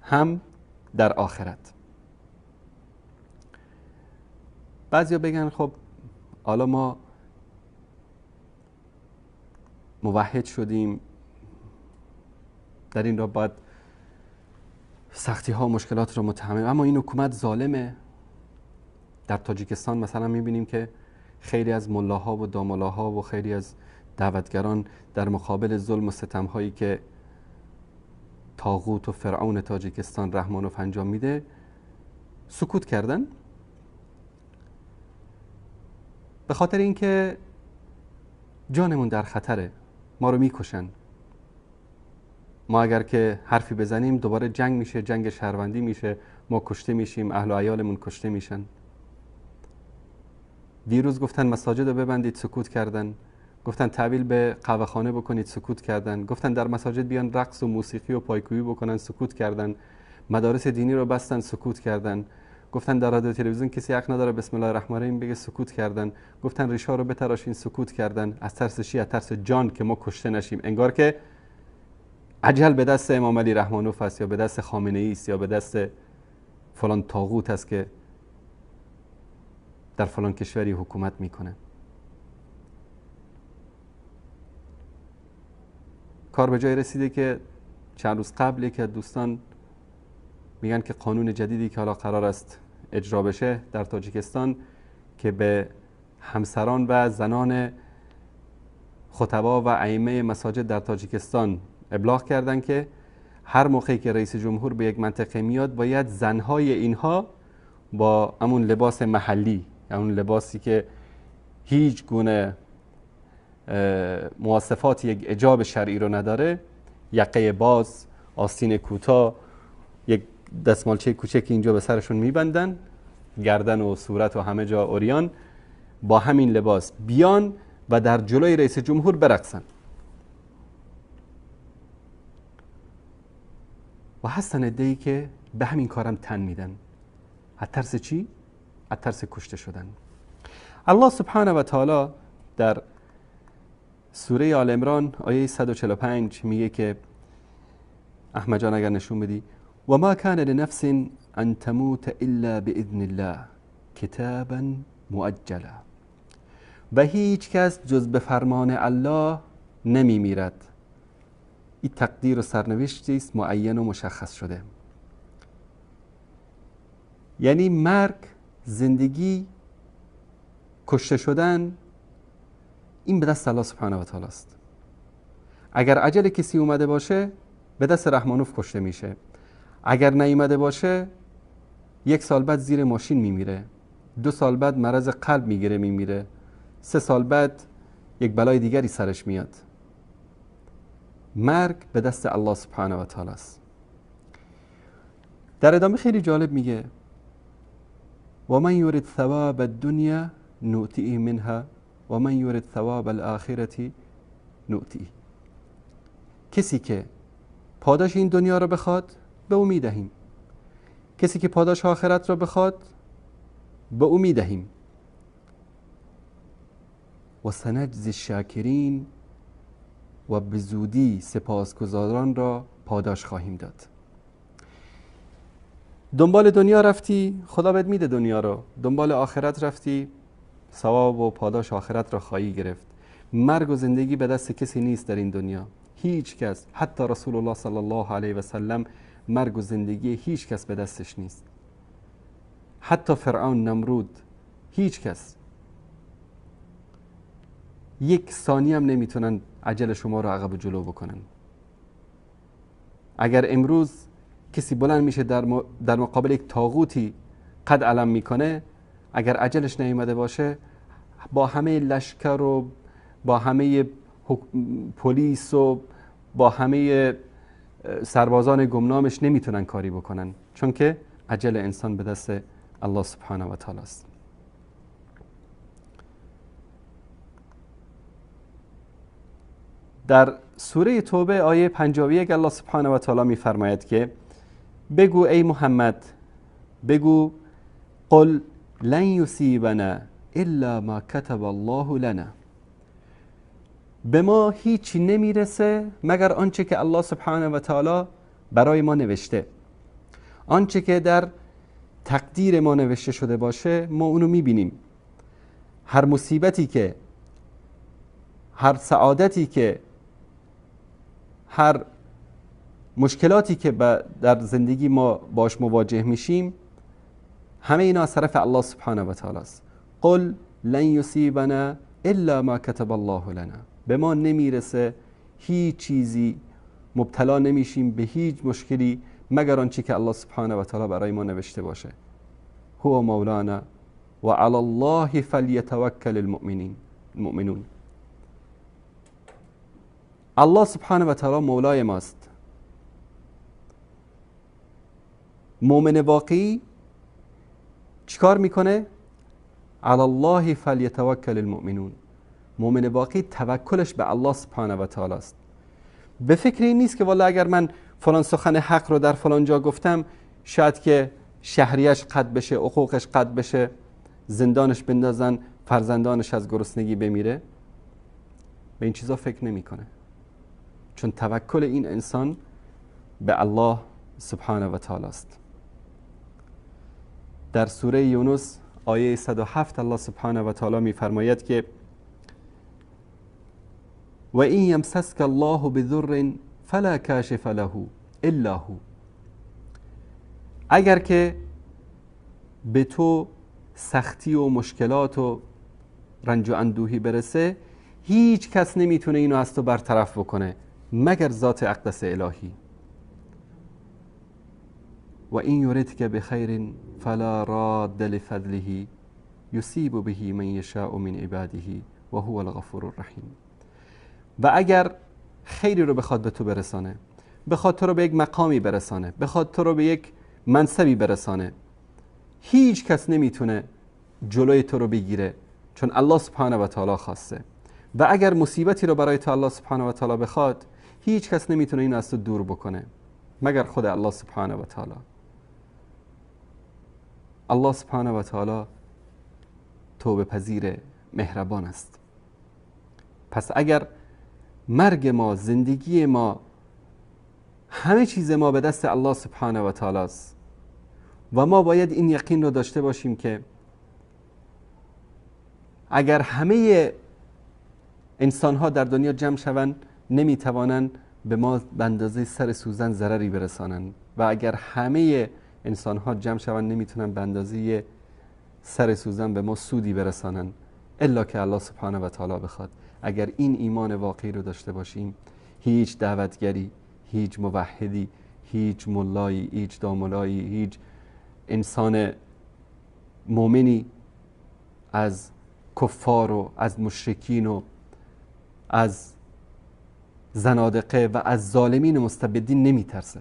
هم در آخرت. بعضیا بگن خب حالا ما موحد شدیم، در این را باید سختی ها و مشکلات رو متحمل، اما این حکومت ظالمه. در تاجیکستان مثلا میبینیم که خیلی از ملاها و داملاها و خیلی از دعوتگران در مقابل ظلم و ستم هایی که طاغوت و فرعون تاجیکستان رحمانوف انجام میده سکوت کردن، به خاطر اینکه جانمون در خطره، ما رو میکشن. ما اگر که حرفی بزنیم دوباره جنگ میشه، جنگ شهروندی میشه، ما کشته میشیم، اهل و عیالمون کشته میشن. دیروز گفتن مساجد رو ببندید، سکوت کردن. گفتن تحویل به قهوه خانه بکنید، سکوت کردن. گفتن در مساجد بیان رقص و موسیقی و پایکوبی بکنن، سکوت کردن. مدارس دینی رو بستن، سکوت کردن. گفتن در رادیو تلویزیون کسی حق نداره بسم الله الرحمن الرحیم بگه، سکوت کردن. گفتن ریشا رو بتراشین، سکوت کردن. از ترس چی؟ از ترس جان که ما کشته نشیم. انگار که اجل به دست امام علی رحمانوف است، یا به دست خامنه ای است، یا به دست فلان طاغوت است که در فلان کشوری حکومت میکنه. کار به جای رسیده که چند روز قبل یکی از دوستان میگن که قانون جدیدی که حالا قرار است اجرا بشه در تاجیکستان که به همسران و زنان خطبا و ائمه مساجد در تاجیکستان ابلاغ کردن که هر موقعی که رئیس جمهور به یک منطقه میاد باید زنهای اینها با همون لباس محلی، همون لباسی که هیچ گونه مواصفات یک حجاب شرعی رو نداره، یقه باز، آستین کوتاه، یک دستمالچه کوچک اینجا به سرشون میبندن، گردن و صورت و همه جا عریان، با همین لباس بیان و در جلوی رئیس جمهور برقصن. و هستن عده‌ای که به همین کارم تن میدن. از ترس چی؟ از ترس کشته شدن. الله سبحانه و تعالی در سوره آل عمران آیه 145 میگه که احمد جان اگر نشون بدی و ما کان لنفس ان تموت الا باذن الله کتابا مؤجلا، و هیچ کس جز به فرمان الله نمی میرد. این تقدیر و سرنوشتی است معین و مشخص شده. یعنی مرگ، زندگی، کشته شدن، این به دست الله سبحانه و تعالی است. اگر اجل کسی اومده باشه به دست رحمانوف کشته میشه، اگر نیومده باشه 1 سال بعد زیر ماشین میمیره، 2 سال بعد مرض قلب میگیره میمیره، 3 سال بعد یک بلای دیگری سرش میاد. مرگ به دست الله سبحانه و تعالی است. در ادامه خیلی جالب میگه و من یرید ثواب الدنیا نؤتیه منها و من یرید ثواب الاخرة نؤتیه. کسی که پاداش این دنیا رو بخواد به او میدهیم، کسی که پاداش آخرت رو بخواد به او میدهیم. و سنجزی الشاکرین، و به زودی سپاسگزاران را پاداش خواهیم داد. دنبال دنیا رفتی خدا بهت میده دنیا رو، دنبال آخرت رفتی ثواب و پاداش آخرت را خواهی گرفت. مرگ و زندگی به دست کسی نیست در این دنیا، هیچ کس، حتی رسول الله صلی الله علیه و سلم مرگ و زندگی هیچ کس به دستش نیست. حتی فرعون، نمرود، هیچ کس 1 ثانیه هم نمیتونن اجل شما رو عقب و جلو بکنن. اگر امروز کسی بلند میشه در مقابل یک طاغوتی قد علم میکنه، اگر اجلش نیامده باشه با همه لشکر و با همه پلیس و با همه سربازان گمنامش نمیتونن کاری بکنن، چون که اجل انسان به دست الله سبحانه و تعالی است. در سوره توبه آیه 51 الله سبحانه و تعالی میفرماید که بگو ای محمد، بگو قل لن یصیبنا الا ما كتب الله لنا، به ما هیچی نمیرسه مگر آنچه که الله سبحانه و تعالی برای ما نوشته. آنچه که در تقدیر ما نوشته شده باشه ما اونو میبینیم. هر مصیبتی که، هر سعادتی که، هر مشکلاتی که در زندگی ما باش مواجه میشیم، همه اینا از طرف الله سبحانه و تعالی است. قل لن یصیبنا الا ما كتب الله لنا. به ما نمیرسه هیچ چیزی، مبتلا نمیشیم به هیچ مشکلی مگر آنچه که الله سبحانه و تعالی برای ما نوشته باشه. هو مولانا و علی الله فلیتوکل المؤمنون. الله سبحانه و تعالی مولای ماست. مؤمن واقعی چیکار میکنه؟ علی الله فلیتوکل المؤمنون. مؤمن واقعی توکلش به الله سبحانه و تعالی است. به فکر این نیست که والا اگر من فلان سخن حق رو در فلان جا گفتم شاید که شهریش قطع بشه، حقوقش قطع بشه، زندانش بندازن، فرزندانش از گرسنگی بمیره. به این چیزا فکر نمیکنه، چون توکل این انسان به الله سبحانه و تعالی است. در سوره یونس آیه 107 الله سبحانه و تعالی میفرماید که و این یمسسک الله بضر فلا کاشف له الا هو. اگر که به تو سختی و مشکلات و رنج و اندوهی برسه، هیچ کس نمیتونه اینو از تو برطرف بکنه مگر ذات اقدس الهی. و این یردک بخیر فلا راد لفضله یصیب به من یشاء من عباده و هو الغفور الرحیم. و اگر خیری رو بخواد به تو برسانه، بخواد تو رو به یک مقامی برسانه، بخواد تو رو به یک منصبی برسانه، هیچ کس نمیتونه جلوی تو رو بگیره، چون الله سبحانه و تعالی خواسته. و اگر مصیبتی رو برای تو الله سبحانه و تعالی بخواد، هیچ کس نمیتونه این از تو دور بکنه مگر خود الله سبحانه و تعالی. الله سبحانه و تعالی توبه پذیر، مهربان است. پس اگر مرگ ما، زندگی ما، همه چیز ما به دست الله سبحانه و تعالی است و ما باید این یقین رو داشته باشیم که اگر همه انسان ها در دنیا جمع شوند نمیتوانند به ما به اندازه سر سوزن ضرری برسانند و اگر همه انسان ها جمع شوند نمیتونن به اندازه سر سوزن به ما سودی برسانند الا که الله سبحانه و تعالی بخواد. اگر این ایمان واقعی رو داشته باشیم، هیچ دعوتگری، هیچ موحدی، هیچ ملایی، هیچ داملایی، هیچ انسان مؤمنی از کفار و از مشرکین و از زنادقه و از ظالمین مستبدین نمیترسه،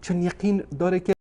چون یقین داره که